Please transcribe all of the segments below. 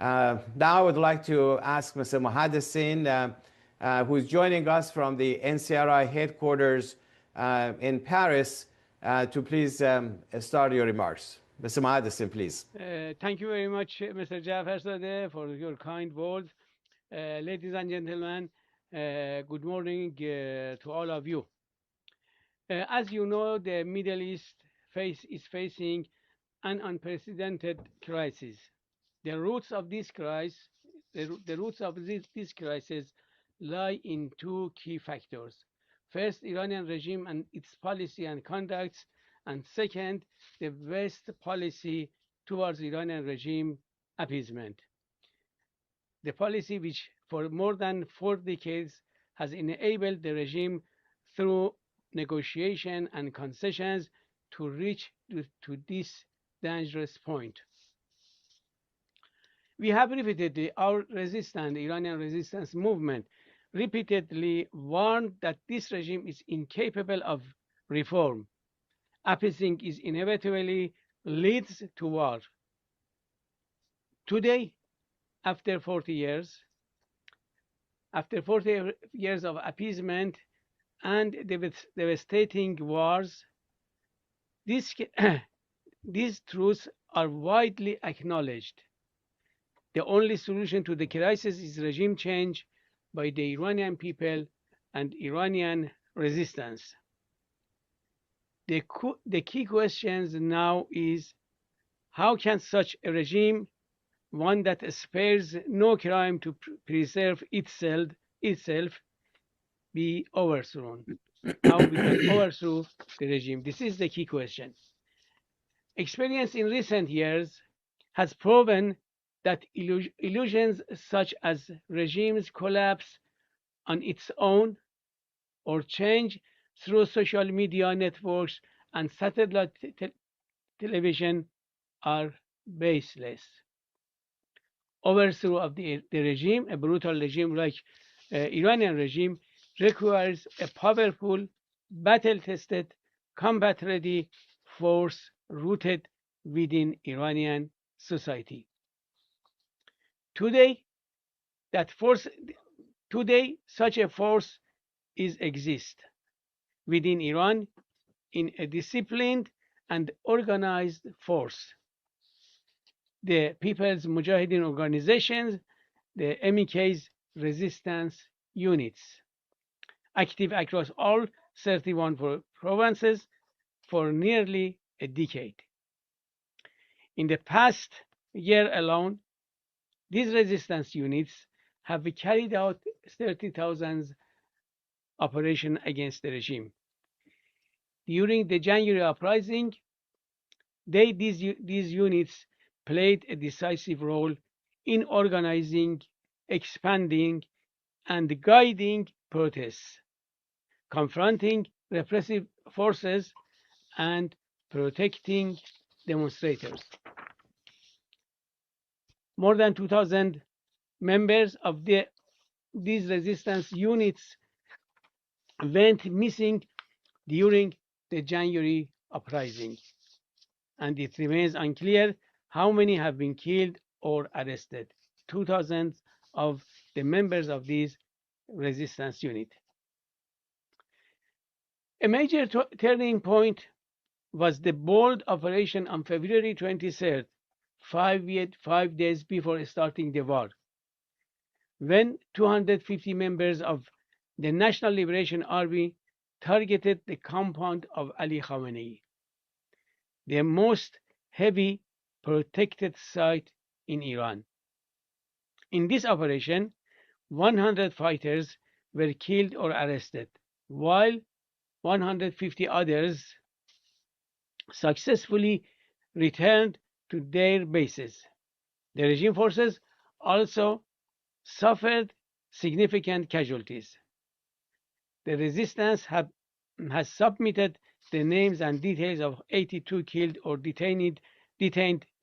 Now I would like to ask Mr. Mohaddesin, who is joining us from the NCRI headquarters in Paris, to please start your remarks. Mr. Mohaddesin, please. Thank you very much, Mr. Jafarzadeh, for your kind words. Ladies and gentlemen, good morning to all of you. As you know, the Middle East is facing an unprecedented crisis. The roots of this crisis, this crisis lie in two key factors. First, Iranian regime and its policy and conducts, and second, the West policy towards Iranian regime appeasement. The policy which for more than 4 decades has enabled the regime through negotiation and concessions to reach to this dangerous point. We have repeatedly, our resistance, the Iranian resistance movement, repeatedly warned that this regime is incapable of reform. Appeasing is inevitably leads to war. Today, after 40 years of appeasement and devastating wars, these truths are widely acknowledged. The only solution to the crisis is regime change by the Iranian people and Iranian resistance. The key questions now is, how can such a regime, one that spares no crime to preserve itself, be overthrown? How we can overthrow the regime? This is the key question. Experience in recent years has proven that illusions such as regimes collapse on its own or change through social media networks and satellite television are baseless. Overthrow of the regime, a brutal regime like Iranian regime, requires a powerful, battle-tested, combat-ready force rooted within Iranian society. Today, such a force exists within Iran in a disciplined and organized force. The People's Mujahideen organizations, the MEK's resistance units, active across all 31 provinces for nearly a decade. In the past year alone, these resistance units have carried out 30,000 operations against the regime. During the January uprising, these units played a decisive role in organizing, expanding, and guiding protests, confronting repressive forces, and protecting demonstrators. More than 2,000 members of these resistance units went missing during the January uprising, and it remains unclear how many have been killed or arrested. 2,000 of the members of these resistance unit. A major turning point was the bold operation on February 23rd, 5 days before starting the war, when 250 members of the National Liberation Army targeted the compound of Ali Khamenei, the most heavy protected site in Iran. In this operation, 100 fighters were killed or arrested, while 150 others successfully returned to their bases. The regime forces also suffered significant casualties. The resistance has submitted the names and details of 82 killed or detained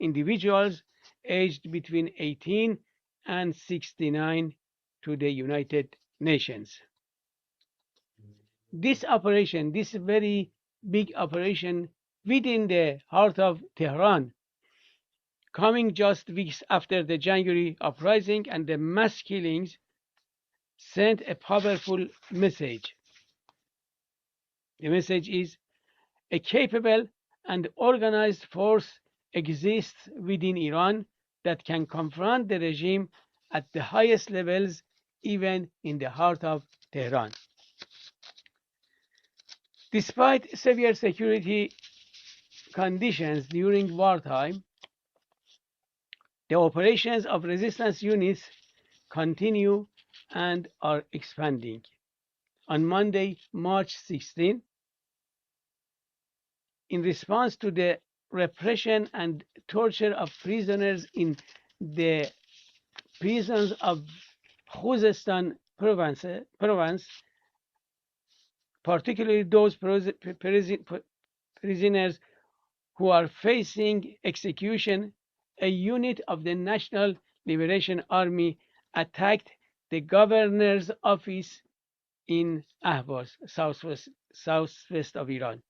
individuals aged between 18 and 69 to the United Nations. This operation, this very big operation within the heart of Tehran, coming just weeks after the January uprising and the mass killings, sent a powerful message. The message is a capable and organized force exists within Iran that can confront the regime at the highest levels, even in the heart of Tehran. Despite severe security conditions during wartime, the operations of resistance units continue and are expanding. On Monday, March 16, in response to the repression and torture of prisoners in the prisons of Khuzestan province, particularly those prisoners who are facing execution, a unit of the National Liberation Army attacked the governor's office in Ahvaz, southwest of Iran.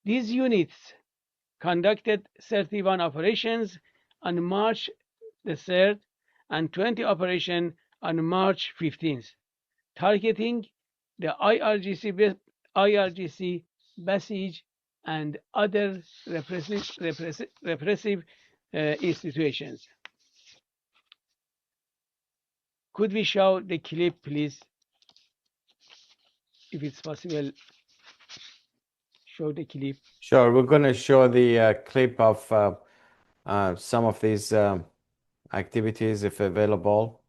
These units conducted 31 operations on March the 3rd and 20 operations on March 15th, targeting the IRGC Basij and other repressive institutions. Could we show the clip, please? If it's possible, show the clip. Sure, we're going to show the clip of some of these activities, if available.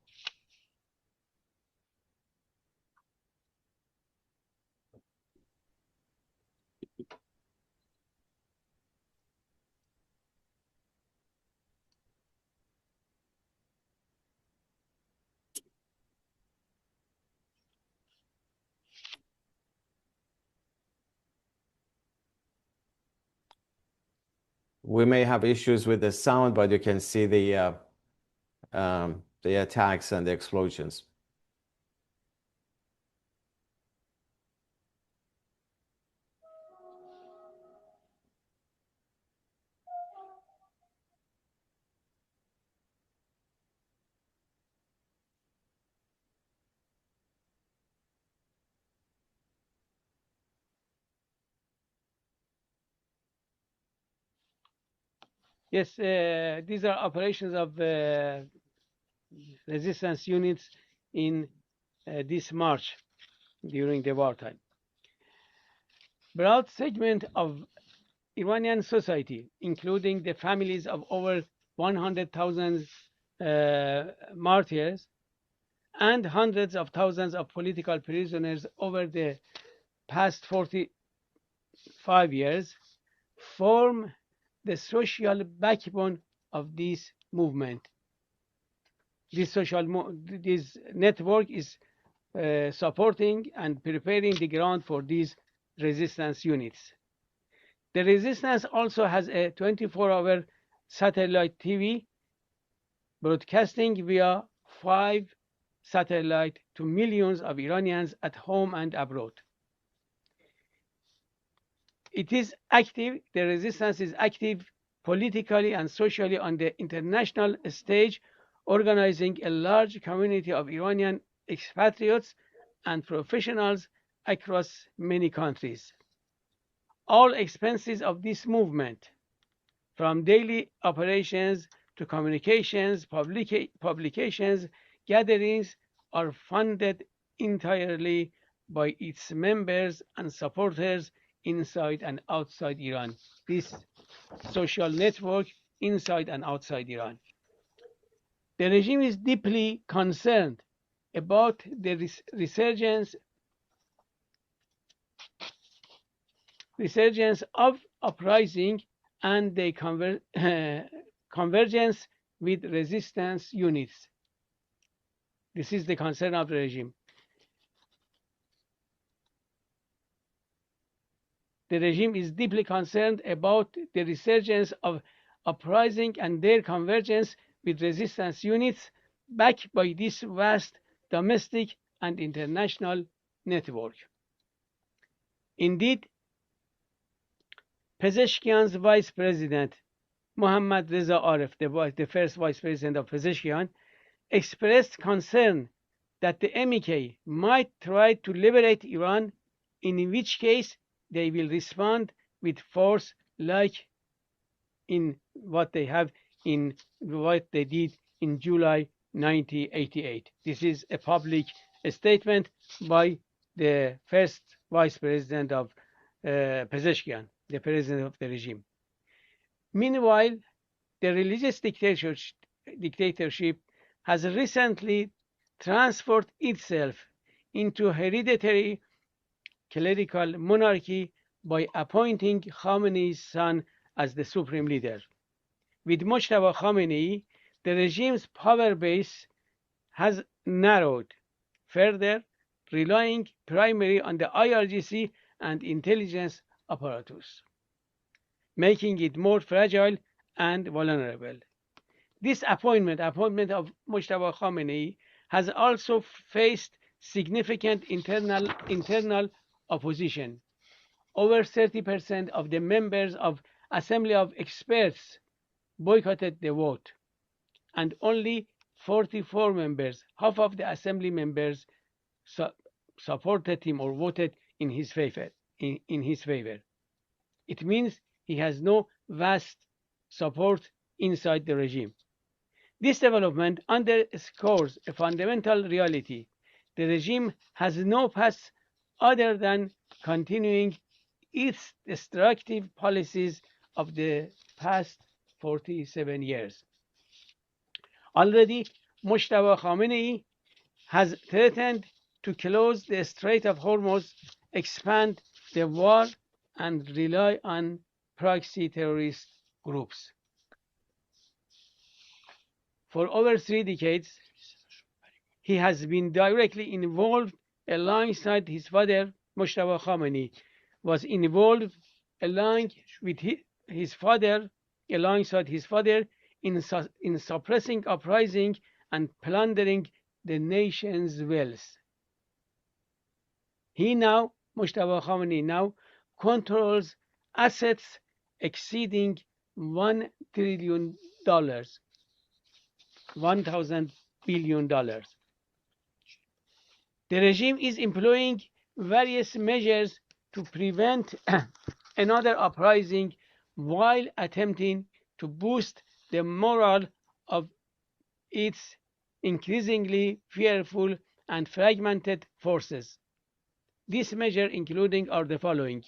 We may have issues with the sound, but you can see the attacks and the explosions. Yes, these are operations of resistance units in this March during the wartime. Broad segment of Iranian society, including the families of over 100,000 martyrs and hundreds of thousands of political prisoners over the past 45 years, form the social backbone of this movement. This network is supporting and preparing the ground for these resistance units. The resistance also has a 24-hour satellite TV broadcasting via 5 satellites to millions of Iranians at home and abroad. It is active, the resistance is active politically and socially on the international stage, organizing a large community of Iranian expatriates and professionals across many countries. All expenses of this movement, from daily operations to communications, publications, gatherings, are funded entirely by its members and supporters inside and outside Iran. This social network inside and outside Iran. The regime is deeply concerned about the resurgence of uprising and the convergence with resistance units. This is the concern of the regime. The regime is deeply concerned about the resurgence of uprising and their convergence with resistance units backed by this vast domestic and international network. Indeed, Pezeshkian's vice president, Mohammad Reza Aref, the first vice president of Pezeshkian, expressed concern that the MEK might try to liberate Iran, in which case they will respond with force like in what they did in July 1988. This is a public statement by the first vice president of Pezeshkian, the president of the regime. Meanwhile, the religious dictatorship has recently transformed itself into hereditary clerical monarchy by appointing Khamenei's son as the supreme leader. With Mojtaba Khamenei, the regime's power base has narrowed, further relying primarily on the IRGC and intelligence apparatus, making it more fragile and vulnerable. This appointment of Mojtaba Khamenei has also faced significant internal opposition. Over 30% of the members of Assembly of Experts boycotted the vote, and only 44 members, half of the assembly members, supported him or voted in his favor. It means he has no vast support inside the regime. This development underscores a fundamental reality. The regime has no path other than continuing its destructive policies of the past 47 years. Already, Mojtaba Khamenei has threatened to close the Strait of Hormuz, expand the war, and rely on proxy terrorist groups. For over 3 decades, he has been directly involved alongside his father. Mojtaba Khamenei was involved alongside his father in suppressing uprising and plundering the nation's wealth. Mojtaba Khamenei now controls assets exceeding $1 trillion, $1,000 billion. The regime is employing various measures to prevent another uprising while attempting to boost the morale of its increasingly fearful and fragmented forces. These measures including are the following: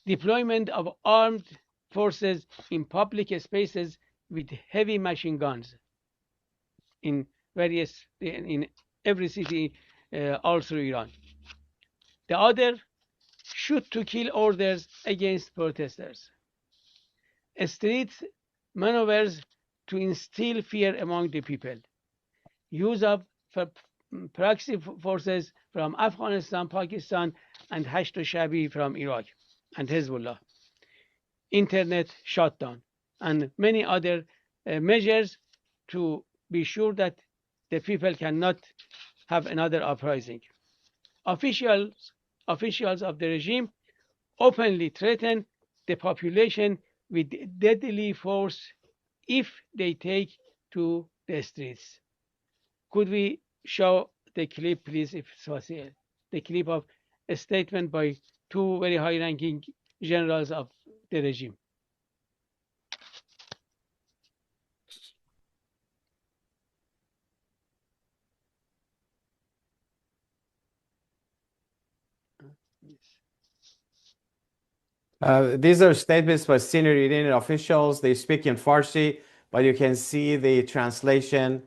deployment of armed forces in public spaces with heavy machine guns in every city all through Iran. The other, shoot to kill orders against protesters. Street maneuvers to instill fear among the people. Use of proxy forces from Afghanistan, Pakistan, and Hashd Shabi from Iraq and Hezbollah. Internet shutdown and many other measures to be sure that the people cannot have another uprising. Officials of the regime openly threaten the population with deadly force if they take to the streets. Could we show the clip, please, if it's possible? The clip of a statement by 2 very high-ranking generals of the regime. These are statements by senior Iranian officials. They speak in Farsi, but you can see the translation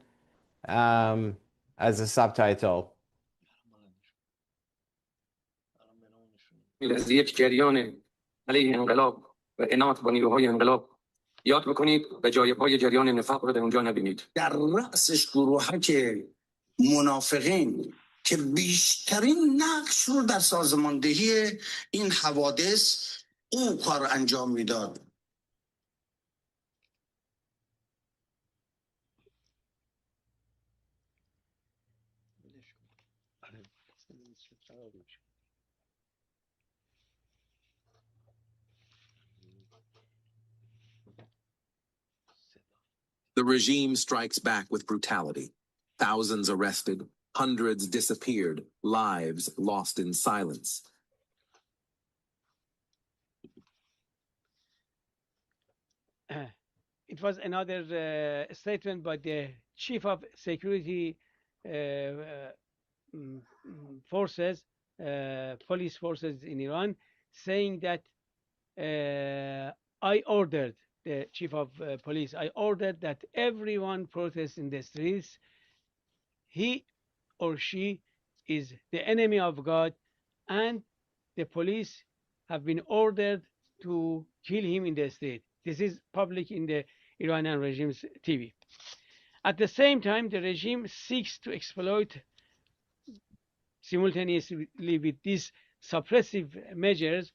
as a subtitle. از یک جریان علیه انقلاب و انات با نیروهای انقلاب یاد بکنید و جای پای جریان نفاق رو در اونجا نبینید. در رأسش گروهک منافقین که بیشترین نقش رو در سازماندهی این حوادث او کار انجام میداد. The regime strikes back with brutality. Thousands arrested, hundreds disappeared, lives lost in silence. It was another statement by the chief of security forces, police forces in Iran, saying that I ordered, the chief of police, I ordered that everyone protests in the streets. He or she is the enemy of God, and the police have been ordered to kill him in the street. This is public in the Iranian regime's TV. At the same time, the regime seeks to exploit, simultaneously with these suppressive measures,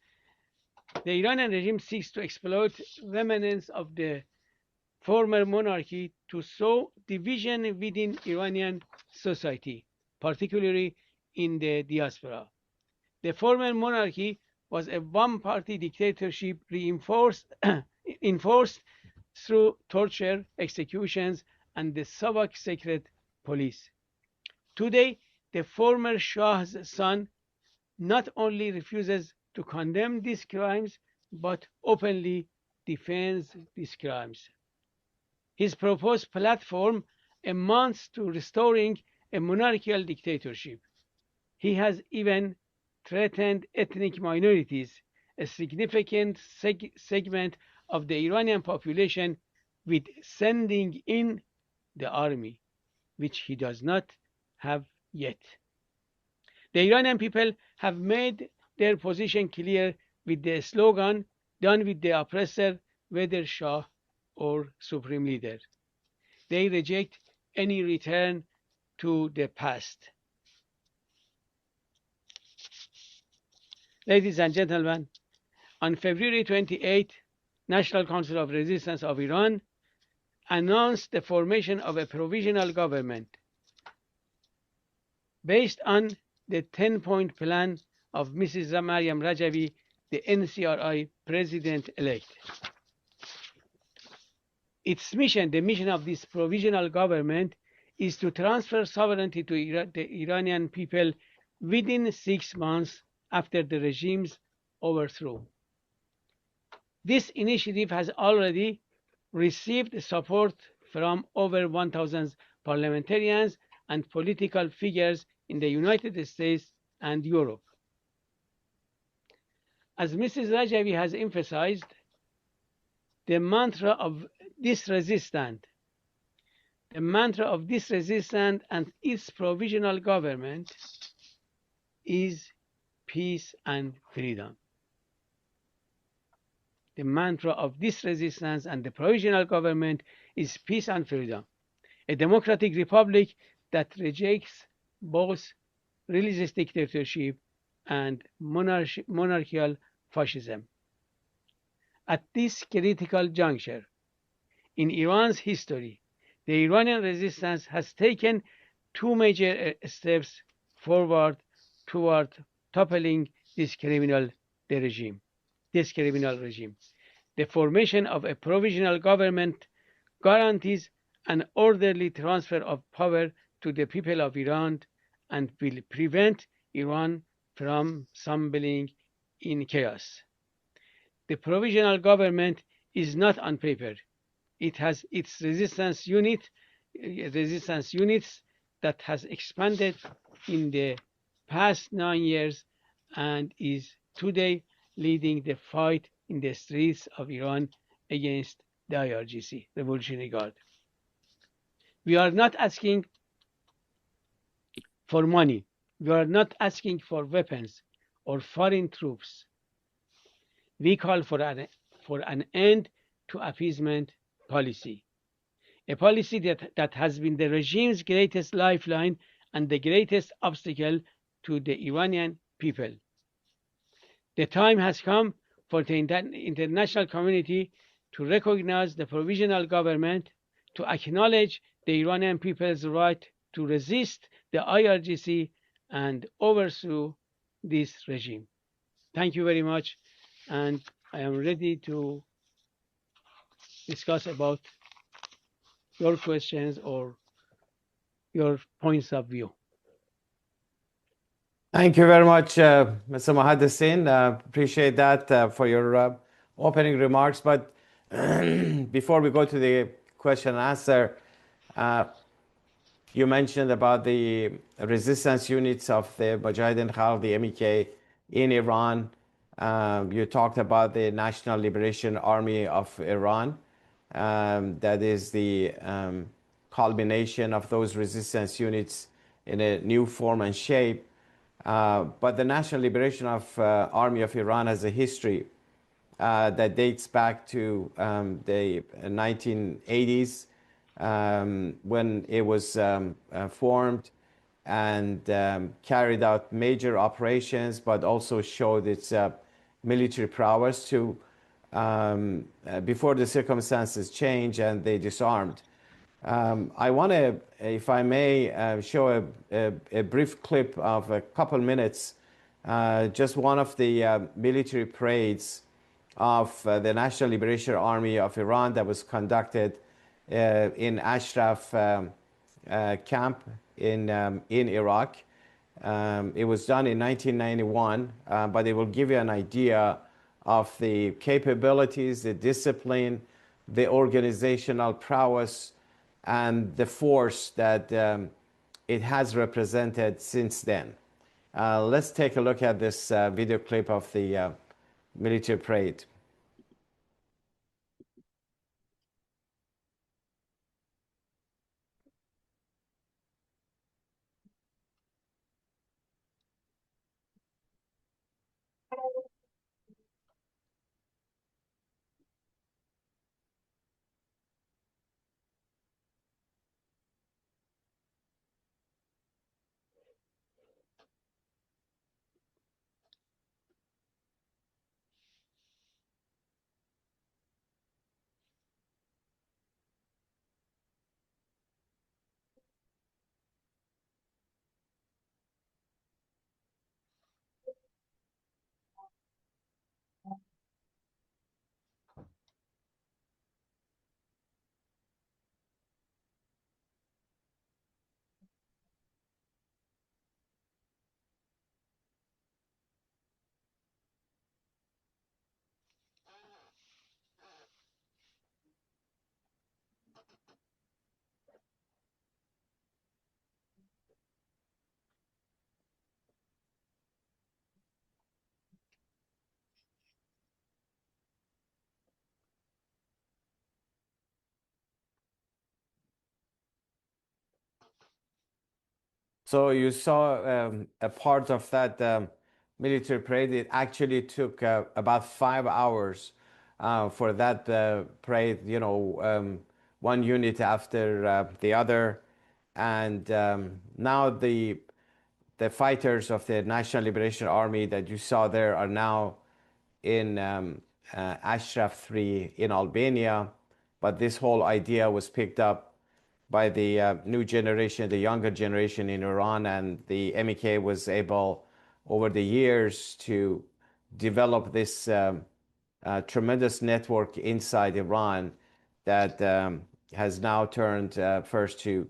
the Iranian regime seeks to exploit remnants of the former monarchy to sow division within Iranian society, particularly in the diaspora. The former monarchy was a one-party dictatorship enforced through torture, executions, and the Savak secret police. Today, the former Shah's son not only refuses to condemn these crimes, but openly defends these crimes. His proposed platform amounts to restoring a monarchical dictatorship. He has even threatened ethnic minorities, a significant segment of the Iranian population, with sending in the army, which he does not have yet. The Iranian people have made their position clear with the slogan, "Done with the oppressor, whether Shah or supreme leader." They reject any return to the past. Ladies and gentlemen, on February 28, National Council of Resistance of Iran announced the formation of a provisional government based on the 10-point plan of Mrs. Maryam Rajavi, the NCRI president-elect. Its mission, the mission of this provisional government, is to transfer sovereignty to the Iranian people within 6 months after the regime's overthrow. This initiative has already received support from over 1,000 parliamentarians and political figures in the United States and Europe. As Mrs. Rajavi has emphasized, the mantra of this resistance and its provisional government is peace and freedom. The mantra of this resistance and the provisional government is peace and freedom. A democratic republic that rejects both religious dictatorship and monarchical fascism. At this critical juncture in Iran's history, the Iranian resistance has taken 2 major steps forward toward toppling this criminal regime. The formation of a provisional government guarantees an orderly transfer of power to the people of Iran and will prevent Iran from stumbling in chaos. The provisional government is not on paper. It has its resistance units that has expanded in the past 9 years and is today leading the fight in the streets of Iran against the IRGC, Revolutionary Guard. We are not asking for money. We are not asking for weapons or foreign troops. We call for an end to appeasement policy, a policy that has been the regime's greatest lifeline and the greatest obstacle to the Iranian people. The time has come for the international community to recognize the provisional government, to acknowledge the Iranian people's right to resist the IRGC and overthrow this regime. Thank you very much, and I am ready to discuss about your questions or your points of view. Thank you very much, Mr. Mohaddesin. Appreciate that for your opening remarks. But before we go to the question and answer, you mentioned about the resistance units of the Mujahideen Khalq, the MEK, in Iran. You talked about the National Liberation Army of Iran. That is the culmination of those resistance units in a new form and shape. But the National Liberation Army of Iran has a history that dates back to the 1980s when it was formed and carried out major operations, but also showed its military prowess to before the circumstances changed and they disarmed. I want to, if I may, show a brief clip of a couple minutes, just one of the military parades of the National Liberation Army of Iran that was conducted in Ashraf camp in Iraq. It was done in 1991, but it will give you an idea of the capabilities, the discipline, the organizational prowess, and the force that it has represented since then. Let's take a look at this video clip of the military parade. So you saw a part of that military parade. It actually took about 5 hours for that parade, you know, one unit after the other. And now the fighters of the National Liberation Army that you saw there are now in Ashraf 3 in Albania. But this whole idea was picked up by the new generation, the younger generation in Iran, and the MEK was able, over the years, to develop this tremendous network inside Iran that has now turned first to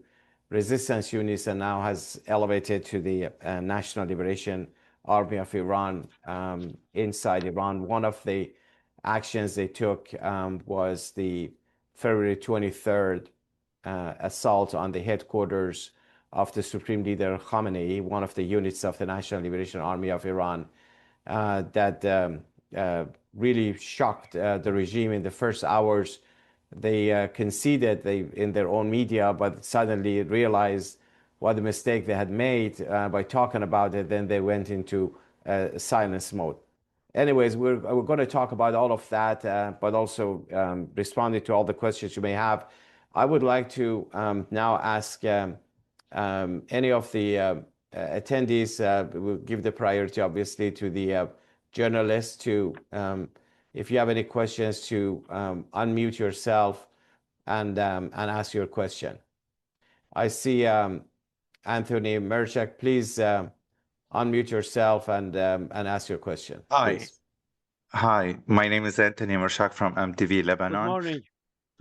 resistance units and now has elevated to the National Liberation Army of Iran inside Iran. One of the actions they took was the February 23rd assault on the headquarters of the Supreme Leader Khamenei, one of the units of the National Liberation Army of Iran, that really shocked the regime in the first hours. They conceded in their own media, but suddenly realized what a mistake they had made by talking about it. Then they went into silence mode. Anyways, we're going to talk about all of that, but also responding to all the questions you may have. I would like to now ask any of the attendees, we'll give the priority, obviously, to the journalists to, if you have any questions, to unmute yourself and ask your question. I see Anthony Merchak. Please unmute yourself and ask your question. Hi. Please. Hi, my name is Anthony Mershak from MTV Lebanon. Good morning.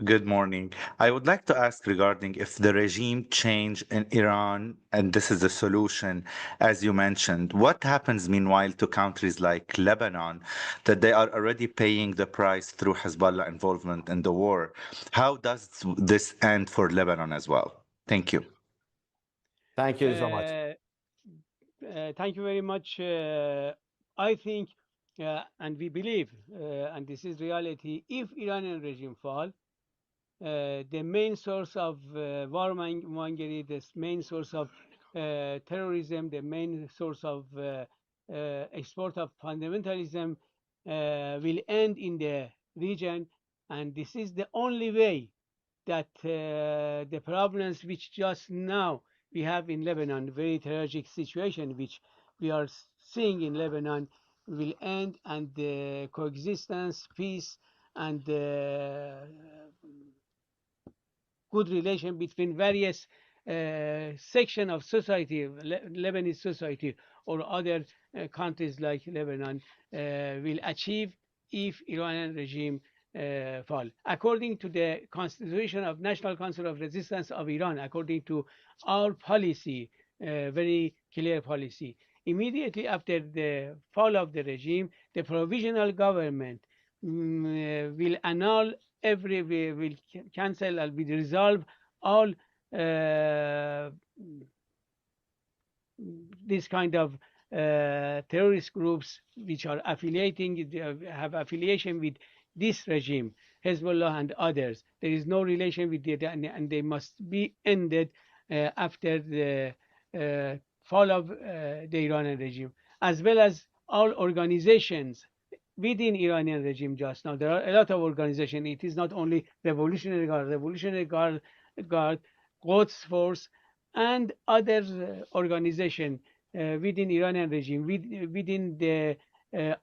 Good morning. I would like to ask regarding if the regime change in Iran, and this is the solution, as you mentioned, what happens meanwhile to countries like Lebanon, that they are already paying the price through Hezbollah involvement in the war? How does this end for Lebanon as well? Thank you. Thank you so much. Thank you very much. I think, and we believe, and this is reality, if Iranian regime fall, the main source of warmongering, the main source of terrorism, the main source of export of fundamentalism will end in the region. And this is the only way that the problems which just now we have in Lebanon, very tragic situation which we are seeing in Lebanon, will end, and the coexistence, peace, and good relation between various section of society, Lebanese society, or other countries like Lebanon will achieve if Iranian regime fall. According to the Constitution of National Council of Resistance of Iran, according to our policy, very clear policy, immediately after the fall of the regime, the provisional government will annul will cancel and will resolve all this kind of terrorist groups which are have affiliation with this regime, Hezbollah and others. There is no relation with it, and they must be ended after the fall of the Iranian regime, as well as all organizations within Iranian regime. Just now there are a lot of organizations. It is not only Revolutionary Guard, Quds Force, and other organizations within Iranian regime, within the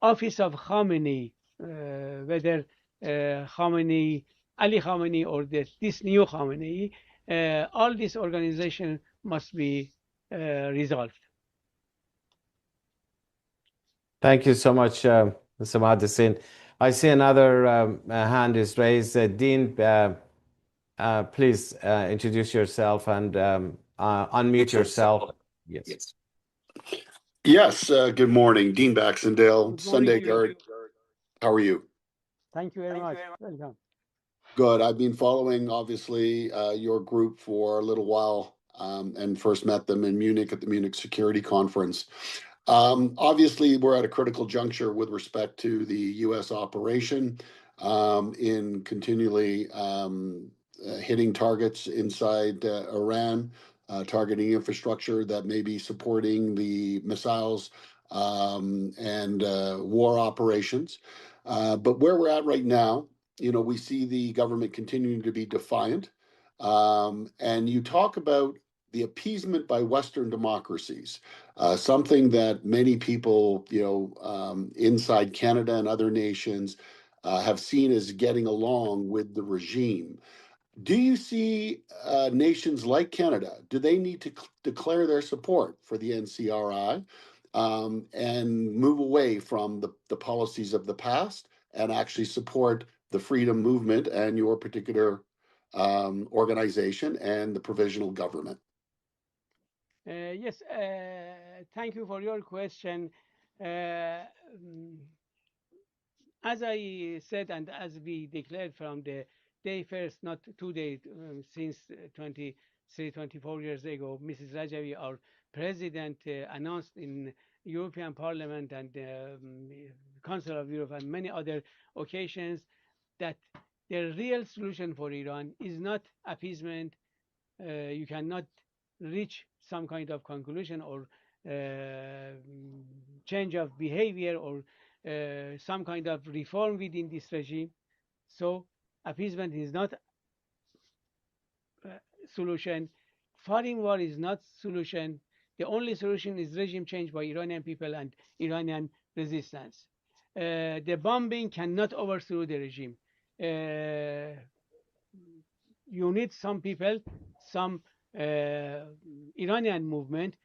office of Khamenei, whether Khamenei, Ali Khamenei, or this new Khamenei, all these organizations must be resolved. Thank you so much, Mr. Mahadassin. I see another hand is raised. Dean, please introduce yourself and unmute yourself. Yes. Yes. Good morning, Dean Baxendale, Good morning Sunday to you. Guard. How are you? Thank you very much. Welcome. Good. I've been following, obviously, your group for a little while, and first met them in Munich at the Munich Security Conference. Obviously, we're at a critical juncture with respect to the U.S. operation in continually hitting targets inside Iran, targeting infrastructure that may be supporting the missiles and war operations. But where we're at right now, we see the government continuing to be defiant. And you talk about the appeasement by Western democracies, something that many people, inside Canada and other nations have seen as getting along with the regime. Do you see nations like Canada, do they need to declare their support for the NCRI and move away from the policies of the past and actually support the freedom movement and your particular organization and the provisional government? Yes, thank you for your question. As I said, and as we declared from the day first, not 2 days, since 24 years ago, Mrs. Rajavi, our president, announced in European Parliament and Council of Europe and many other occasions that the real solution for Iran is not appeasement. You cannot reach some kind of conclusion or change of behavior or some kind of reform within this regime. So appeasement is not solution. Foreign war is not solution. The only solution is regime change by Iranian people and Iranian resistance. The bombing cannot overthrow the regime. You need some people, some Iranian movement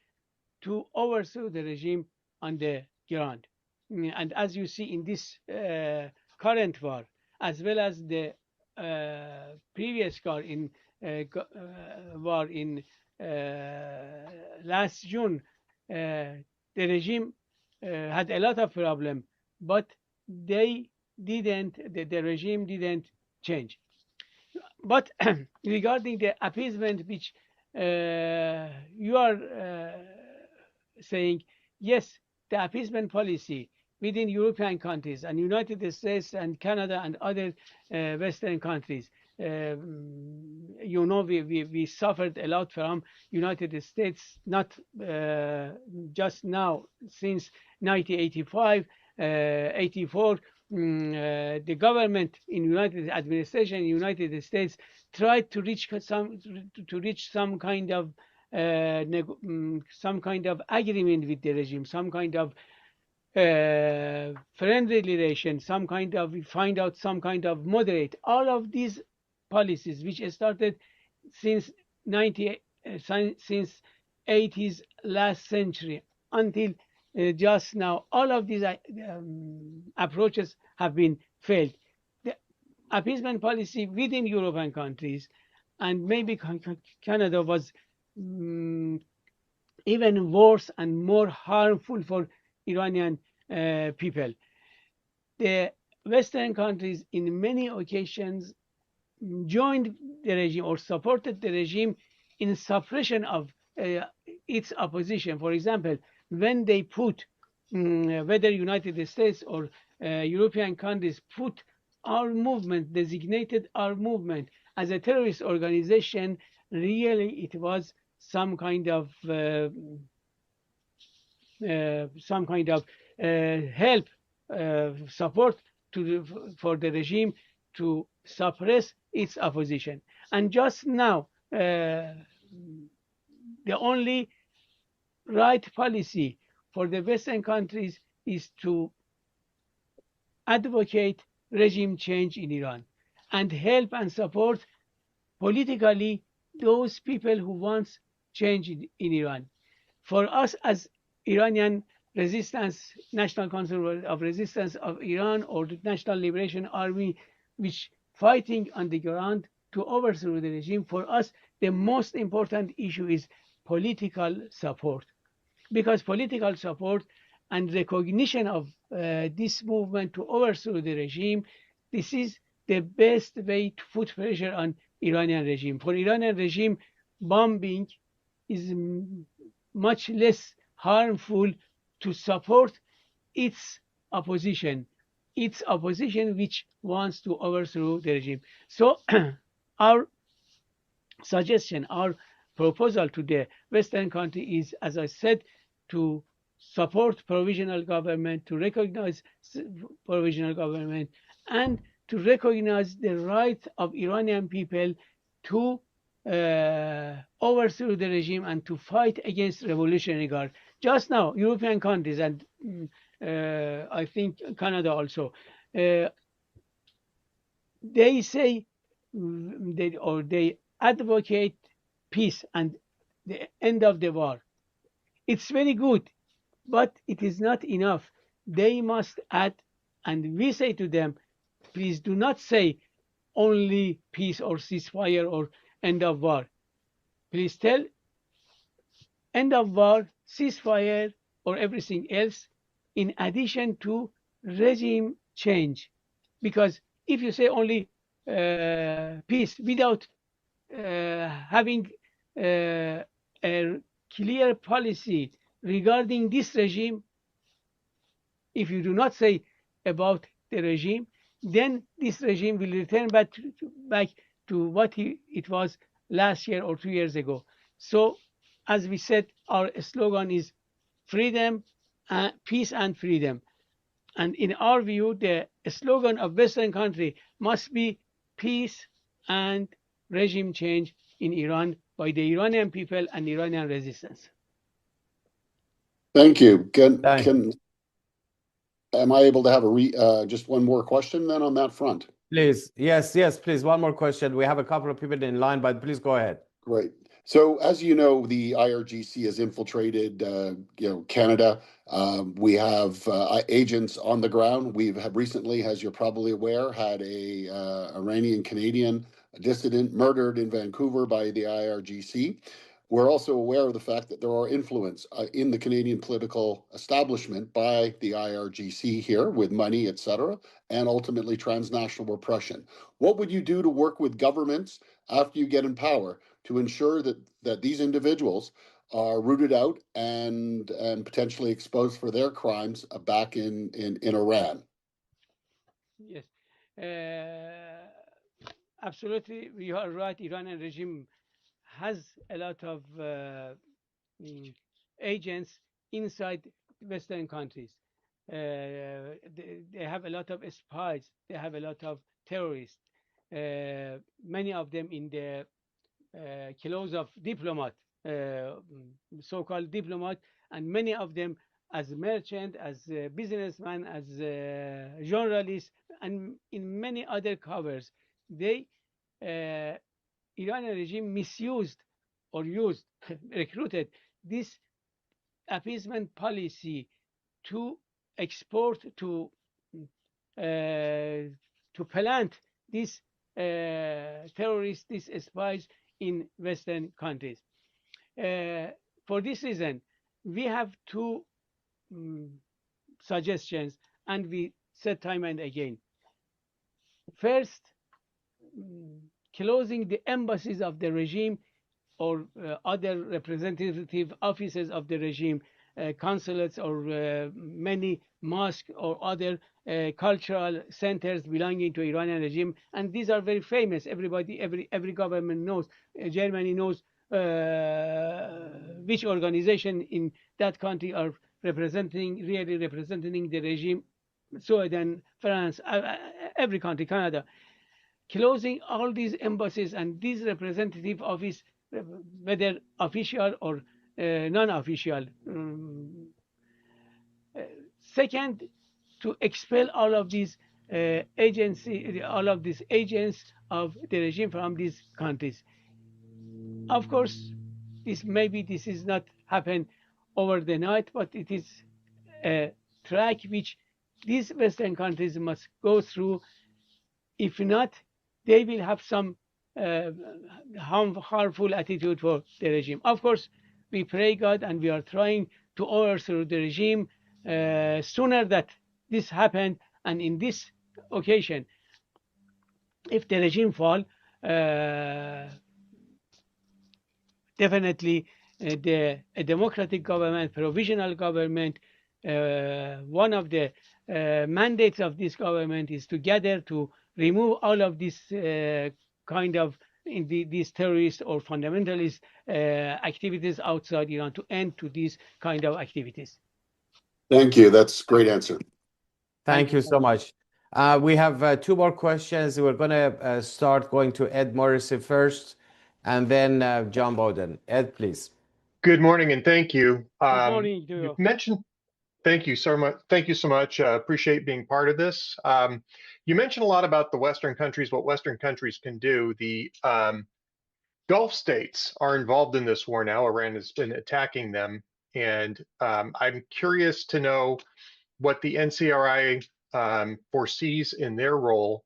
to overthrow the regime on the ground. And as you see in this current war, as well as the previous war in last June, the regime had a lot of problem, but the regime didn't change. But regarding the appeasement, which you are saying, yes, the appeasement policy within European countries and United States and Canada and other Western countries. We suffered a lot from United States, not just now, since 1985, 84. The government in administration in United States tried to reach some kind of agreement with the regime, some kind of friendly relation, some kind of moderate. All of these policies, which started since 80s last century until just now, all of these approaches have been failed. The appeasement policy within European countries and maybe Canada was even worse and more harmful for Iranian people. The Western countries in many occasions joined the regime or supported the regime in suppression of its opposition. For example, when they put, whether United States or European countries put our movement, designated our ugement as a terrorist organization, really it was some kind of help, support for the regime to suppress its opposition. And just now, the only right policy for the Western countries is to advocate regime change in Iran and help and support politically those people who want change in Iran. For us as Iranian Resistance, National Council of Resistance of Iran, or the National Liberation Army, which fighting on the ground to overthrow the regime, for us the most important issue is political support. Because political support and recognition of this movement to overthrow the regime, this is the best way to put pressure on Iranian regime. For Iranian regime, bombing is much less harmful to support its opposition which wants to overthrow the regime. So our suggestion, our proposal to the Western country is, as I said, to support provisional government, to recognize provisional government, and to recognize the right of Iranian people to overthrow the regime and to fight against revolutionary guard. Just now, European countries and I think Canada also, they say they advocate peace and the end of the war. It's very good, but it is not enough. They must add, and we say to them, please do not say only peace or ceasefire or end of war. Please tell end of war, ceasefire, or everything else in addition to regime change. Because if you say only peace without having a clear policy regarding this regime, if you do not say about the regime, then this regime will return back to what it was last year or 2 years ago. So, as we said, our slogan is freedom, peace and freedom. And in our view, the slogan of Western country must be peace and regime change in Iran by the Iranian people and Iranian resistance. Thank you. Am I able to have just one more question then on that front? Please. Yes, please. One more question. We have a couple of people in line, but please go ahead. Great. So, as you know, the IRGC has infiltrated, Canada. We have agents on the ground. Have recently, as you're probably aware, had a Iranian-Canadian dissident murdered in Vancouver by the IRGC. We're also aware of the fact that there are influence in the Canadian political establishment by the IRGC here with money, etc., and ultimately transnational repression. What would you do to work with governments after you get in power to ensure that these individuals are rooted out and potentially exposed for their crimes back in Iran? Yes, absolutely. You are right. Iranian regime has a lot of agents inside Western countries. They have a lot of spies. They have a lot of terrorists. Many of them in the clothes of diplomat, so-called diplomat, and many of them as merchant, as businessmen, as journalists, and in many other covers. They Iranian regime misused or used, recruited this appeasement policy to export to plant these terrorists, these spies in Western countries. For this reason, we have two suggestions, and we said time and again. First, closing the embassies of the regime or other representative offices of the regime, consulates, or many mosques or other cultural centers belonging to Iranian regime, and these are very famous. Every government knows. Germany knows which organization in that country are really representing the regime. Sweden, France, every country, Canada. Closing all these embassies and these representative office, whether official or non-official. Second, to expel all of these all of these agents of the regime from these countries. Of course, this is not happen over the night, but it is a track which these Western countries must go through. If not, they will have some harmful attitude for the regime. Of course, we pray God and we are trying to overthrow the regime sooner that this happened. And in this occasion, if the regime fall, definitely a democratic government, provisional government, one of the mandates of this government is to gather to remove all of this kind of these terrorist or fundamentalist activities outside Iran, to end to these kind of activities. Thank you. That's a great answer. Thank you so much. We have two more questions. We're going to start going to Ed Morrissey first, and then John Bowden. Ed, please. Good morning, and thank you. Good morning to you. You've mentioned. Thank you so much. Thank you so much. Appreciate being part of this. You mentioned a lot about the Western countries, what Western countries can do. The Gulf states are involved in this war now. Iran has been attacking them, and I'm curious to know what the NCRI foresees in their role,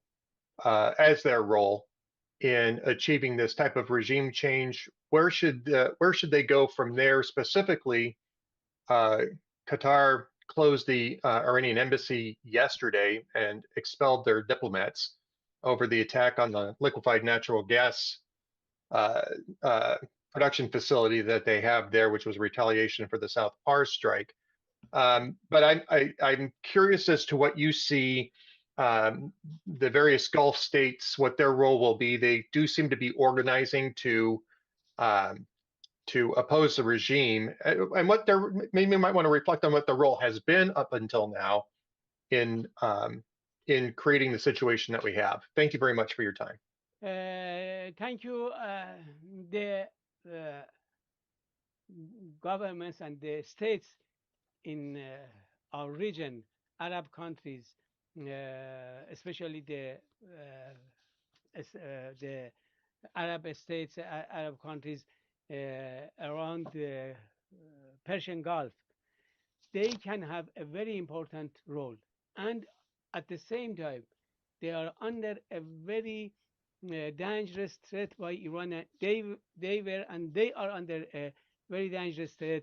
in achieving this type of regime change. Where should they go from there? Specifically, Qatar closed the Iranian embassy yesterday and expelled their diplomats over the attack on the liquefied natural gas production facility that they have there, which was retaliation for the South Pars strike. But I'm curious as to what you see the various Gulf states, what their role will be. They do seem to be organizing to oppose the regime, and what their maybe might want to reflect on what their role has been up until now in creating the situation that we have. Thank you very much for your time. Thank you. The governments and the states in our region, Arab countries, especially the Arab states, Arab countries, around the Persian Gulf, they can have a very important role. And at the same time, they are under a very dangerous threat by Iran. They were and they are under a very dangerous threat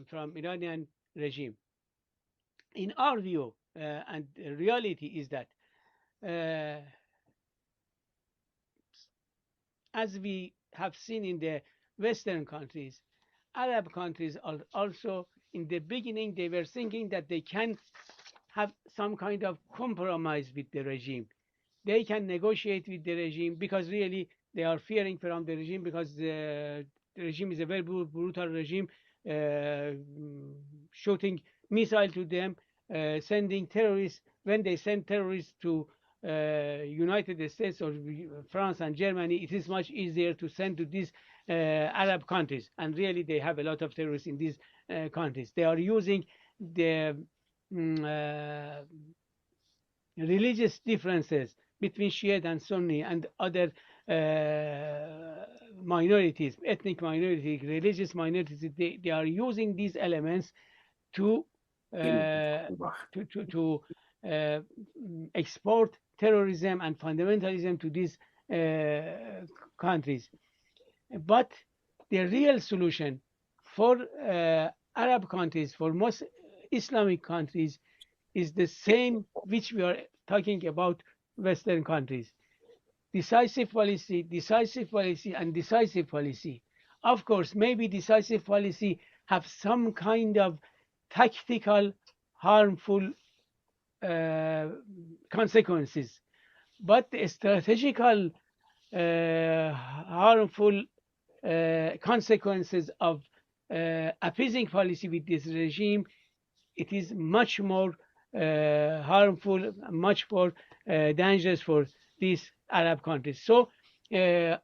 from Iranian regime. In our view, and the reality is that as we have seen in the Western countries, Arab countries are also, in the beginning, they were thinking that they can have some kind of compromise with the regime. They can negotiate with the regime because really they are fearing from the regime, because the regime is a very brutal regime, shooting missile to them, sending terrorists. When they send terrorists to United States or France and Germany, it is much easier to send to these Arab countries. And really, they have a lot of terrorists in these countries. They are using the religious differences between Shiite and Sunni and other minorities, ethnic minorities, religious minorities. They are using these elements to export terrorism and fundamentalism to these countries. But the real solution for Arab countries, for most Islamic countries, is the same which we are talking about Western countries. Decisive policy, and decisive policy. Of course, maybe decisive policy have some kind of tactical, harmful consequences, but the strategical harmful consequences of appeasing policy with this regime, it is much more harmful, much more dangerous for these Arab countries. So what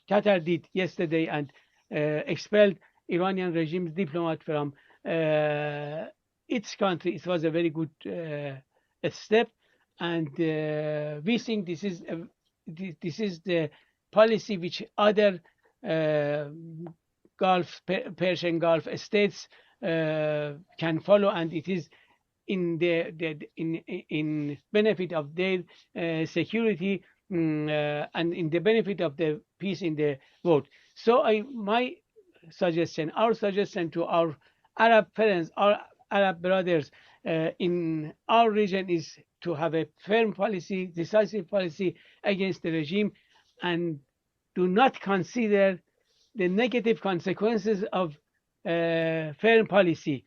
Qatar did yesterday and expelled Iranian regime's diplomat from its country, it was a very good step, and we think this is the policy which other Persian Gulf states can follow, and it is in in benefit of their security and in the benefit of the peace in the world. So our suggestion to our Arab friends, our Arab brothers in our region is to have a firm policy, decisive policy against the regime, and do not consider the negative consequences of firm policy.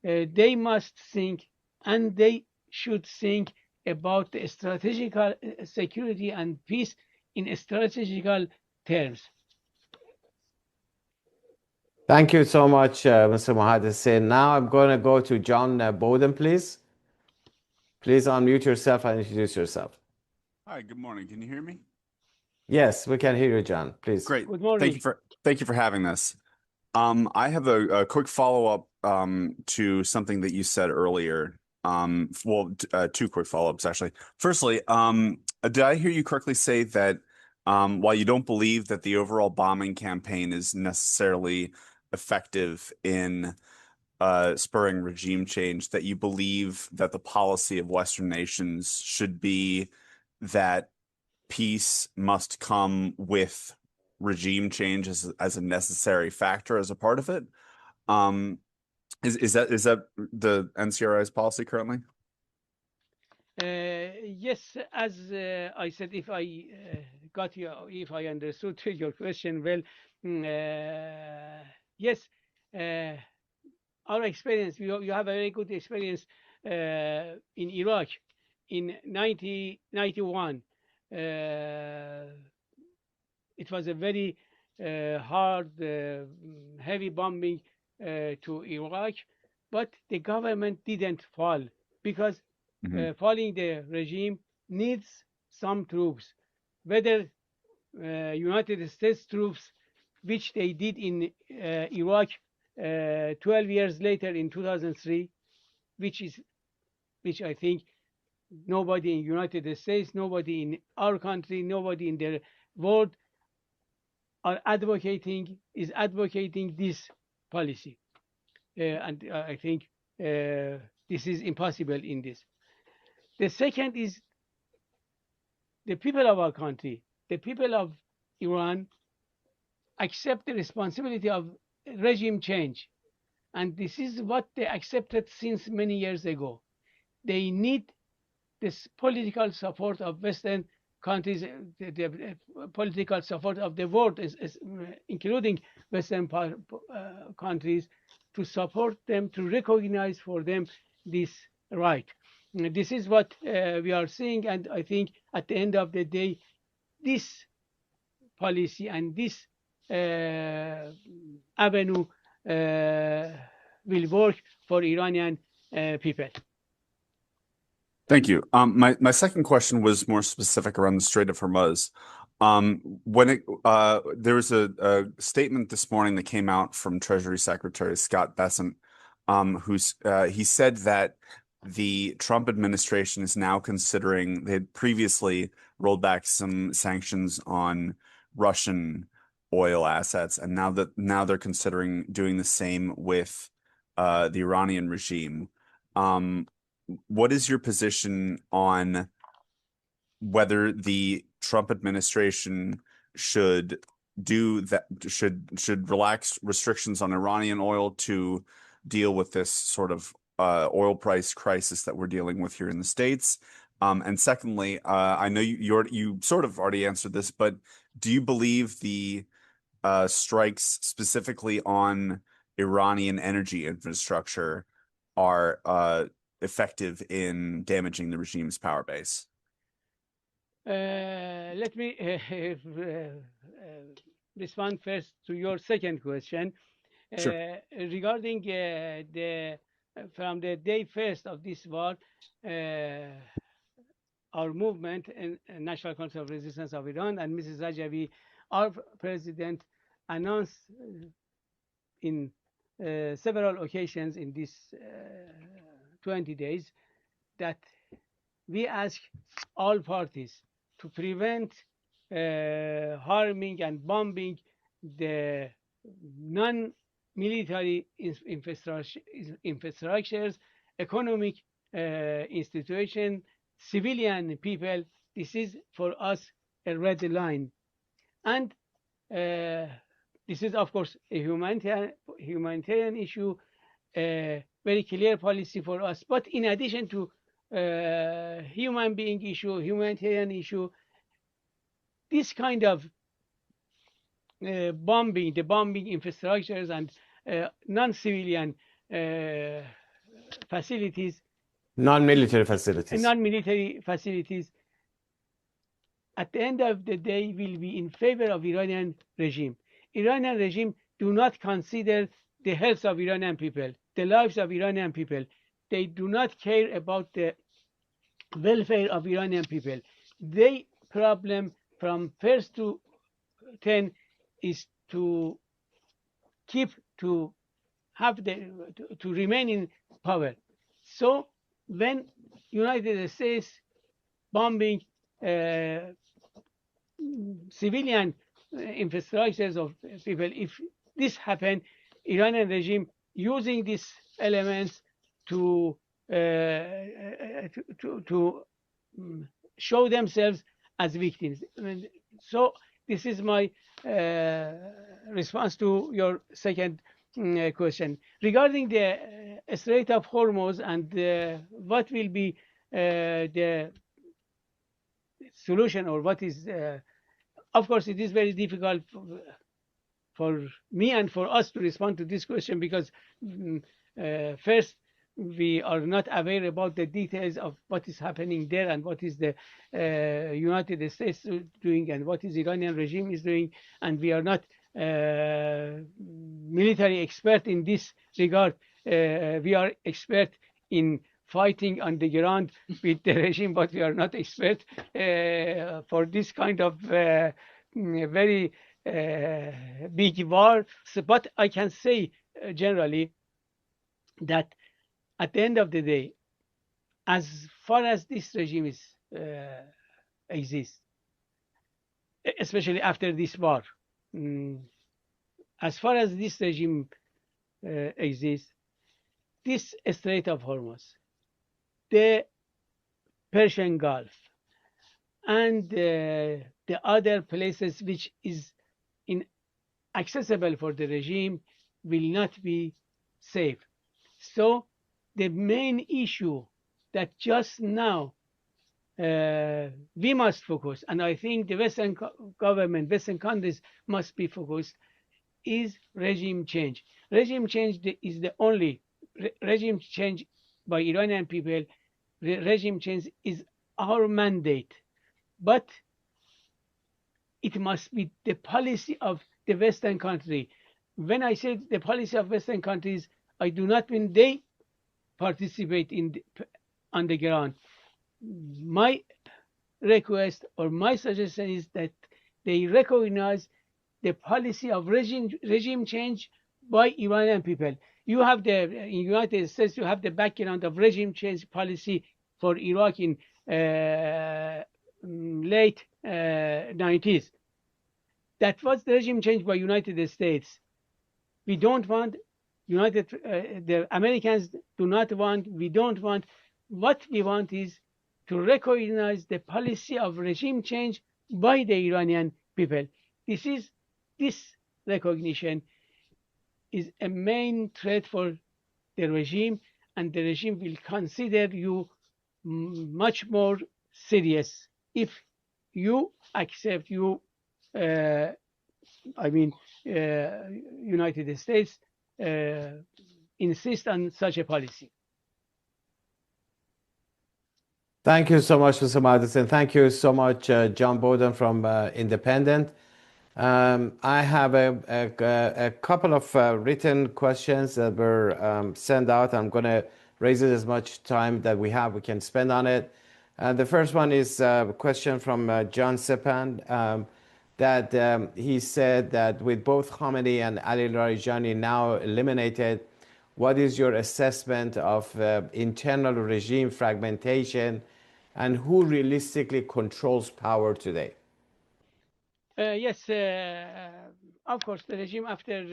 They must think, and they should think about the strategical security and peace in strategical terms. Thank you so much, Mr. Mohaddesin. Now I'm going to go to John Bowden, please. Please unmute yourself and introduce yourself. Hi, good morning. Can you hear me? Yes, we can hear you, John. Please. Great. Good morning. Thank you for having this. I have a quick follow-up to something that you said earlier. Two quick follow-ups, actually. Firstly, did I hear you correctly say that while you don't believe that the overall bombing campaign is necessarily effective in spurring regime change, that you believe that the policy of Western nations should be that peace must come with regime change as a necessary factor as a part of it? Is that the NCRI's policy currently? Yes, as I said, if I if I understood your question well, yes, our experience, you have a very good experience in Iraq in 1991. It was a very hard, heavy bombing to Iraq, but the government didn't fall because falling the regime needs some troops, whether United States troops, which they did in Iraq 12 years later in 2003, which I think nobody in United States, nobody in our country, nobody in the world are advocating this policy, and I think this is impossible in this. The second is the people of our country, the people of Iran, accept the responsibility of regime change, and this is what they accepted since many years ago. They need this political support of Western countries, the political support of the world, including Western countries, to support them, to recognize for them this right. This is what we are seeing, and I think at the end of the day, this policy and this avenue will work for Iranian people. Thank you. My second question was more specific around the Strait of Hormuz. There was a statement this morning that came out from Treasury Secretary Scott Bessent, he said that the Trump administration is now considering, they had previously rolled back some sanctions on Russian oil assets, and now they're considering doing the same with the Iranian regime. What is your position on whether the Trump administration should do that, should relax restrictions on Iranian oil to deal with this sort of oil price crisis that we're dealing with here in the States? And secondly, I know you sort of already answered this, but do you believe the strikes specifically on Iranian energy infrastructure are effective in damaging the regime's power base? Let me respond first to your second question. Sure. Regarding from the day first of this war, our movement and National Council of Resistance of Iran and Mrs. Rajavi, our president, announced in several occasions in these 20 days that we ask all parties to prevent harming and bombing the non-military infrastructures, economic institutions, civilian people. This is for us a red line. And this is, of course, a humanitarian issue, a very clear policy for us. But in addition to human being issue, humanitarian issue, this kind of bombing, the bombing infrastructures and non-civilian facilities, non-military facilities, at the end of the day will be in favor of Iranian regime. Iranian regime do not consider the health of Iranian people, the lives of Iranian people. They do not care about the welfare of Iranian people. Their problem from 1st to 10 is to remain in power. So when United States bombing civilian infrastructures of people, if this happen, Iranian regime using these elements to show themselves as victims. So this is my response to your second question. Regarding the Strait of Hormuz and what will be the solution, or what is, of course, it is very difficult for me and for us to respond to this question because first, we are not aware about the details of what is happening there and what is the United States doing and what is Iranian regime is doing, and we are not military expert in this regard. We are expert in fighting on the ground with the regime, but we are not expert for this kind of very big war. So, but I can say generally that at the end of the day, as far as this regime exists, especially after this war, as far as this regime exists, this Strait of Hormuz, the Persian Gulf, and the other places which is inaccessible for the regime will not be safe. So the main issue that just now we must focus, and I think the Western government, Western countries must be focused, is regime change. Regime change is the only regime change by Iranian people. Regime change is our mandate, but it must be the policy of the Western country. When I say the policy of Western countries, I do not mean they participate on the ground. My request or my suggestion is that they recognize the policy of regime change by Iranian people. You have in United States, you have the background of regime change policy for Iraq in late 90s. That was the regime change by United States. We don't want the Americans do not want, we don't want. What we want is to recognize the policy of regime change by the Iranian people. This recognition is a main threat for the regime, and the regime will consider you much more serious if you accept United States insist on such a policy. Thank you so much, Mr. Madison. Thank you so much, John Bowden from Independent. I have a couple of written questions that were sent out. I'm going to raise it as much time that we can spend on it. The first one is a question from John Sepan, that he said that with both Khamenei and Ali Larijani now eliminated, what is your assessment of internal regime fragmentation and who realistically controls power today? Yes, of course, the regime after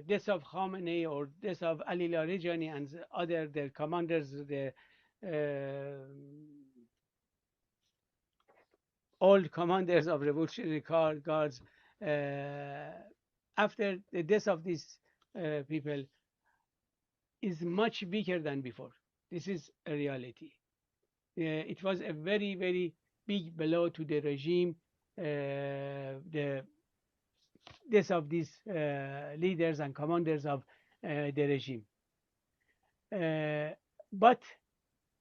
death of Khamenei or death of Ali Larijani and the commanders, the old commanders of Revolutionary Guards, after the death of these people, is much weaker than before. This is a reality. It was a very, very big blow to the regime, the death of these leaders and commanders of the regime. But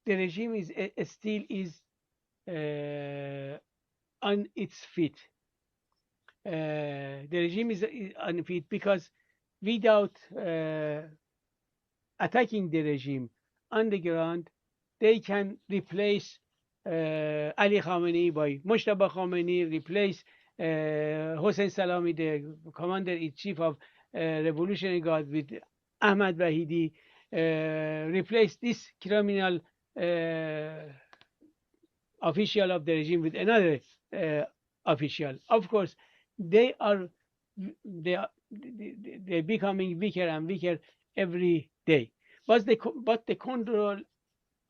the regime still is on its feet. The regime is on its feet because without attacking the regime on the ground, they can replace Ali Khamenei by Mojtaba Khamenei, replace Hossein Salami, the commander-in-chief of Revolutionary Guard, with Ahmad Vahidi, replace this criminal official of the regime with another official. Of course, they're becoming weaker and weaker every day. But the control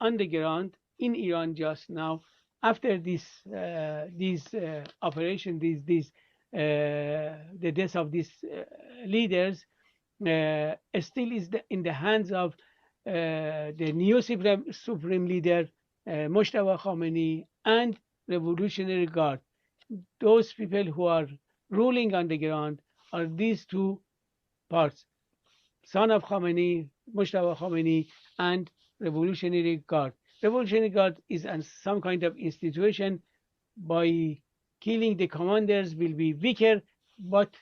on the ground in Iran just now, after these operations, the death of these leaders, still is in the hands of the new supreme leader, Mojtaba Khamenei, and Revolutionary Guard. Those people who are ruling on the ground are these two parts: son of Khamenei, Mojtaba Khamenei, and Revolutionary Guard. Revolutionary Guard is some kind of institution. By killing the commanders will be weaker, but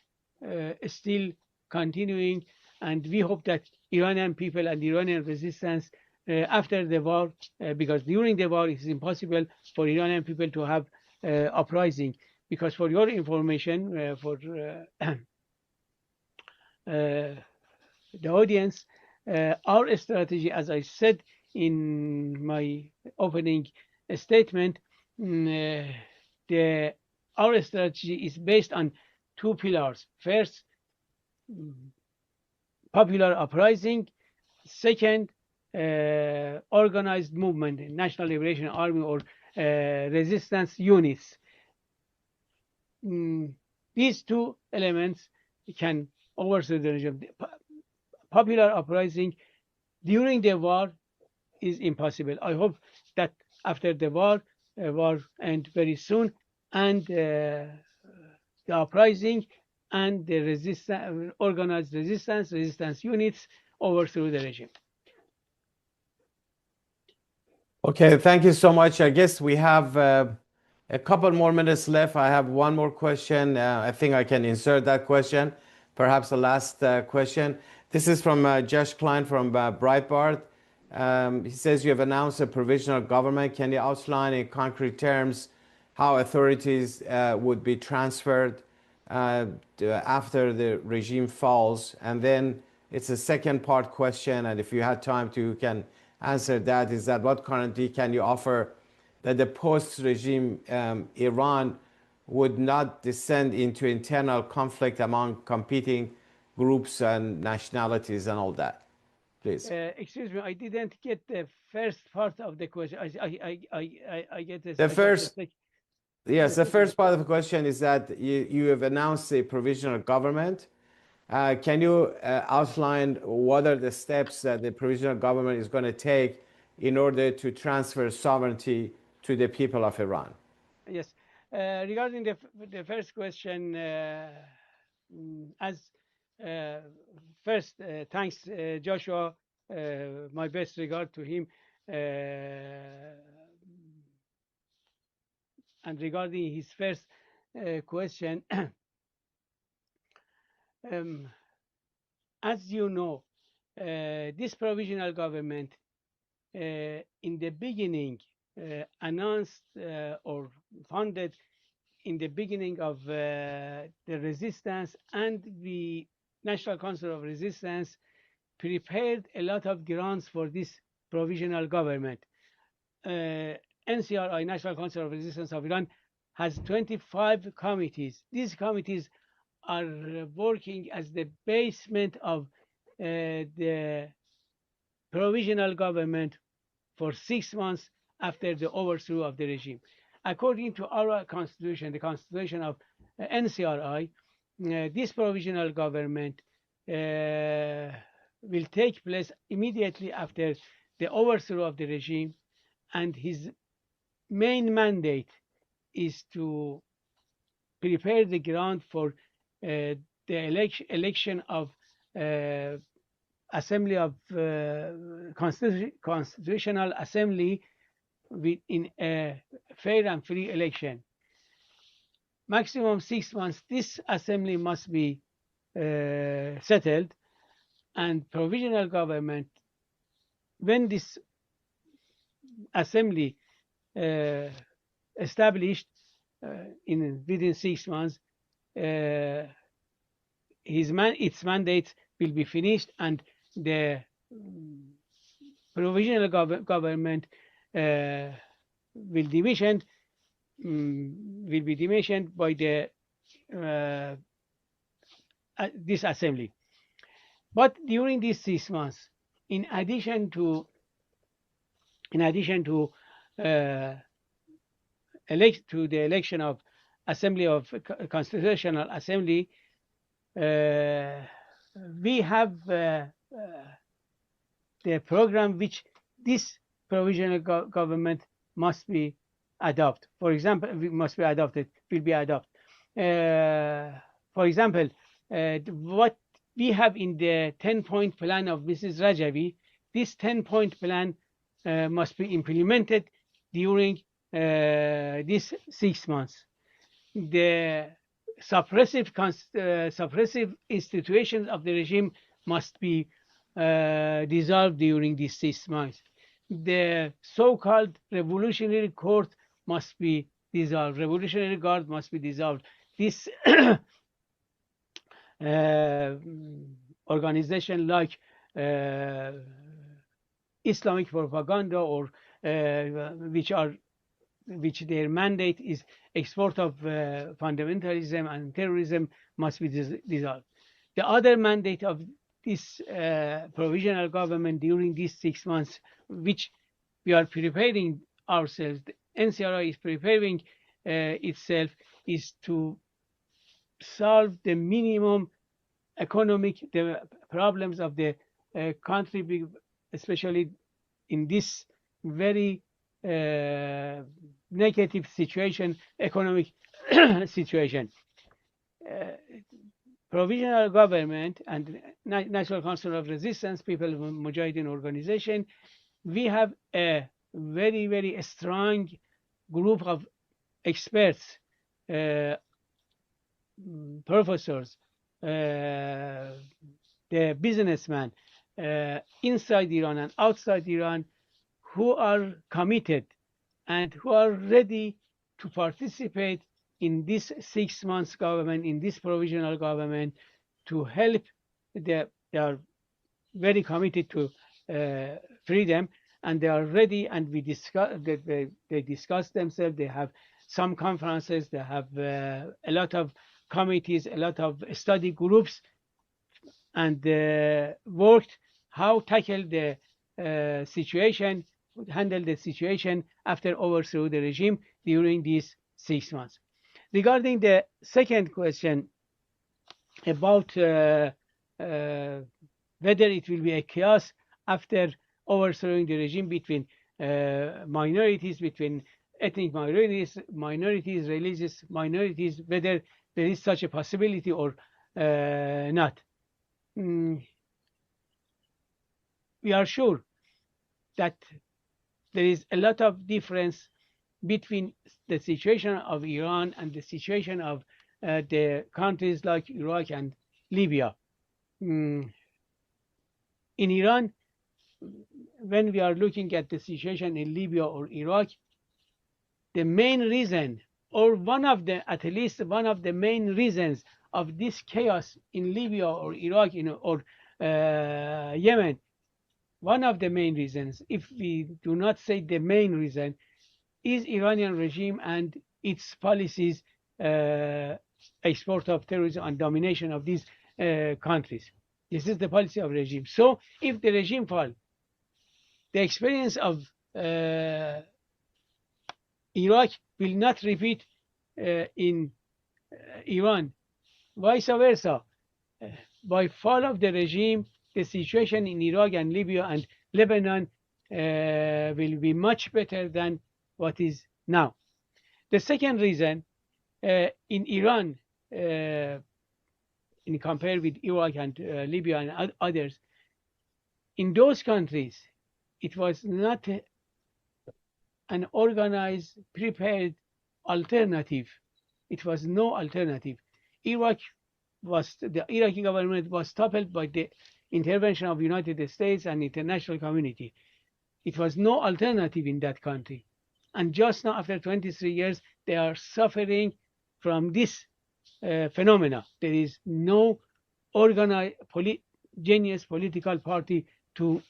still continuing. And we hope that Iranian people and Iranian resistance after the war, because during the war it is impossible for Iranian people to have uprising. Because for your information, for the audience, our strategy, as I said in my opening statement, our strategy is based on two pillars. First, popular uprising. Second, organized movement, National Liberation Army or resistance units. These two elements can overthrow the regime. Popular uprising during the war is impossible. I hope that after the war end very soon, and the uprising and the organized resistance units overthrew the regime. Okay, thank you so much. I guess we have a couple more minutes left. I have one more question. I think I can insert that question, perhaps the last question. This is from Josh Klein from Breitbart. He says you have announced a provisional government. Can you outline in concrete terms how authorities would be transferred after the regime falls? And then it's a second part question, and if you had time to, you can answer that. Is that what currently can you offer that the post-regime Iran would not descend into internal conflict among competing groups and nationalities and all that? Please. Excuse me, I didn't get the first part of the question. I get this. The first, yes, the first part of the question is that you have announced a provisional government. Can you outline what are the steps that the provisional government is going to take in order to transfer sovereignty to the people of Iran? Yes. Regarding the first question, first, thanks, Joshua. My best regard to him. And regarding his first question, as you know, this provisional government in the beginning announced or founded in the beginning of the resistance, and the National Council of Resistance prepared a lot of grants for this provisional government. NCRI, National Council of Resistance of Iran, has 25 committees. These committees are working as the basement of the provisional government for 6 months after the overthrow of the regime. According to our constitution, the constitution of NCRI, this provisional government will take place immediately after the overthrow of the regime, and his main mandate is to prepare the ground for the election of Assembly of Constitutional Assembly in a fair and free election. Maximum 6 months, this assembly must be settled, and provisional government, when this assembly established within 6 months, its mandate will be finished, and the provisional government will be demissioned by the this assembly. But during these 6 months, in addition to the election of Assembly of Constitutional Assembly, we have the program which this provisional government must be adopted. For example, will be adopted. For example, what we have in the 10-point plan of Mrs. Rajavi, this 10-point plan must be implemented during these 6 months. The suppressive institutions of the regime must be dissolved during these 6 months. The so-called revolutionary court must be dissolved. Revolutionary guard must be dissolved. This organization like Islamic propaganda, or which are which their mandate is export of fundamentalism and terrorism must be dissolved. The other mandate of this provisional government during these 6 months, which we are preparing ourselves, the NCRI is preparing itself, is to solve the minimum economic problems of the country, especially in this very negative situation, economic situation. Provisional government and National Council of Resistance, People of Mujahideen organization, we have a very, very strong group of experts, professors, the businessmen inside Iran and outside Iran who are committed and who are ready to participate in this 6 months government, in this provisional government, to help. They are very committed to freedom, and they are ready. And we discuss. They discuss themselves. They have some conferences. They have a lot of committees, a lot of study groups, and worked how tackle the situation, handle the situation after overthrow the regime during these 6 months. Regarding the second question about whether it will be a chaos after overthrowing the regime between minorities, between ethnic minorities, religious minorities, whether there is such a possibility or not. We are sure that there is a lot of difference between the situation of Iran and the situation of the countries like Iraq and Libya. In Iran, when we are looking at the situation in Libya or Iraq, the main reason, or at least one of the main reasons of this chaos in Libya or Iraq or Yemen, one of the main reasons, if we do not say the main reason, is Iranian regime and its policies, export of terrorism and domination of these countries. This is the policy of regime. So if the regime falls, the experience of Iraq will not repeat in Iran. Vice versa. By fall of the regime, the situation in Iraq and Libya and Lebanon will be much better than what is now. The second reason, in Iran, in compared with Iraq and Libya and others, in those countries, it was not an organized, prepared alternative. It was no alternative. The Iraqi government was toppled by the intervention of the United States and international community. It was no alternative in that country. And just now, after 23 years, they are suffering from this phenomena. There is no organized, genius political party to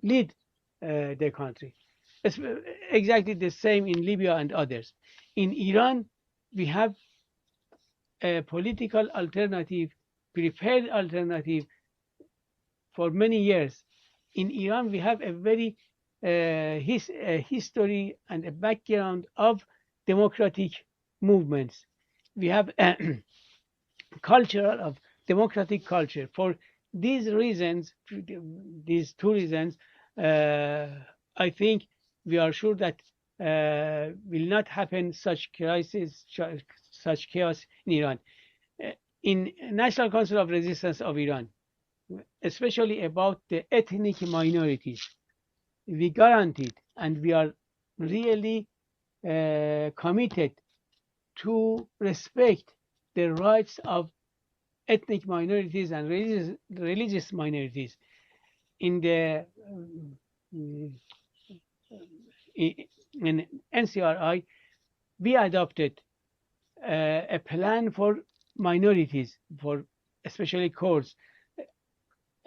lead the country. It's exactly the same in Libya and others. In Iran, we have a political alternative, prepared alternative for many years. In Iran, we have a very history and a background of democratic movements. We have a cultural of democratic culture. For these reasons, these two reasons, I think we are sure that will not happen such crisis, such chaos in Iran. In National Council of Resistance of Iran, especially about the ethnic minorities, we guaranteed and we are really committed to respect the rights of ethnic minorities and religious minorities. In the in NCRI, we adopted a plan for minorities, for especially Kurds,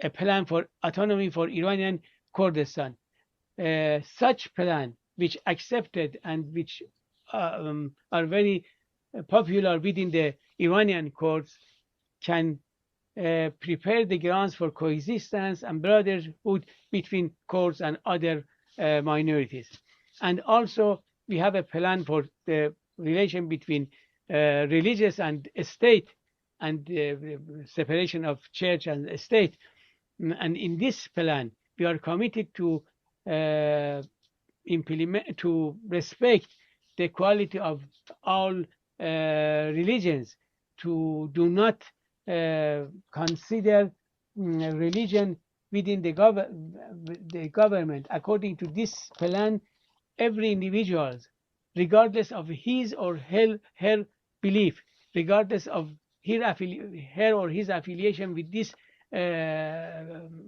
a plan for autonomy for Iranian Kurdistan. Such plan, which accepted and which are very popular within the Iranian courts can prepare the grounds for coexistence and brotherhood between Kurds and other minorities. And also, we have a plan for the relation between religious and state, and separation of church and state. And in this plan, we are committed to implement, to respect the quality of all religions, to do not consider religion within the government. According to this plan, every individual, regardless of his or her belief, regardless of her or his affiliation with this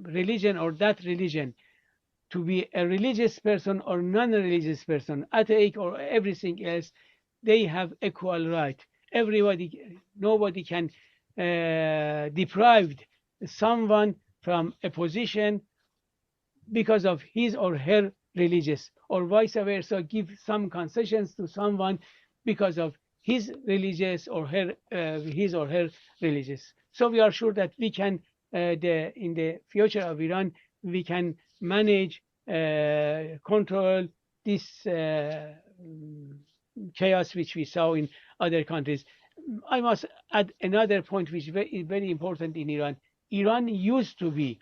religion or that religion, to be a religious person or non-religious person, atheist or everything else, they have equal right. Nobody can deprive someone from a position because of his or her religious, or vice versa, give some concessions to someone because of his religious or his or her religious. So we are sure that we can, in the future of Iran, we can manage, control this chaos which we saw in other countries. I must add another point which is very important in Iran. Iran used to be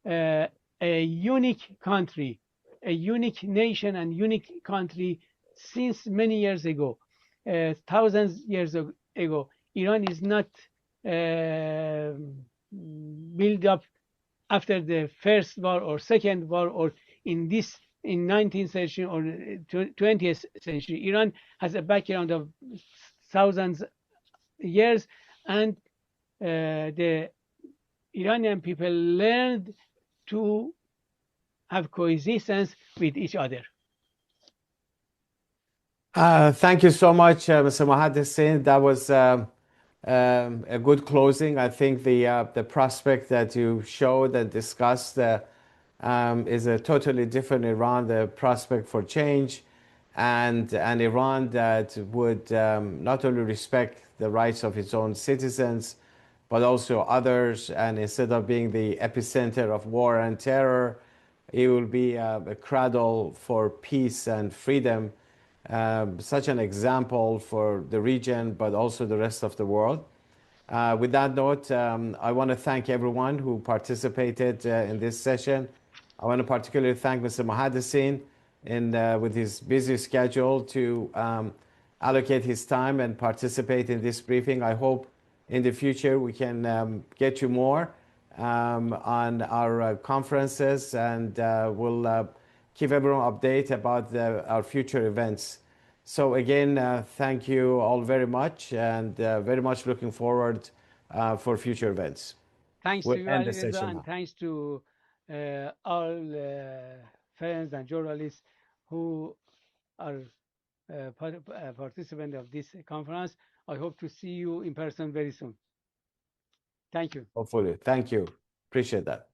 a unique country, a unique nation and unique country since many years ago, thousands years ago. Iran is not built up after the first war or second war or in 19th century or 20th century. Iran has a background of thousands years, and the Iranian people learned to have coexistence with each other. Thank you so much, Mr. Mohaddessin. That was a good closing. I think the prospect that you showed and discussed is a totally different Iran, the prospect for change, and an Iran that would not only respect the rights of its own citizens, but also others. And instead of being the epicenter of war and terror, it will be a cradle for peace and freedom. Such an example for the region, but also the rest of the world. With that note, I want to thank everyone who participated in this session. I want to particularly thank Mr. Mohaddessin with his busy schedule to allocate his time and participate in this briefing. I hope in the future we can get you more on our conferences, and we'll keep everyone updated about our future events. So again, thank you all very much, and very much looking forward for future events. Thanks to you, Ali Reza, and thanks to all friends and journalists who are participants of this conference. I hope to see you in person very soon. Thank you. Hopefully. Thank you. Appreciate that.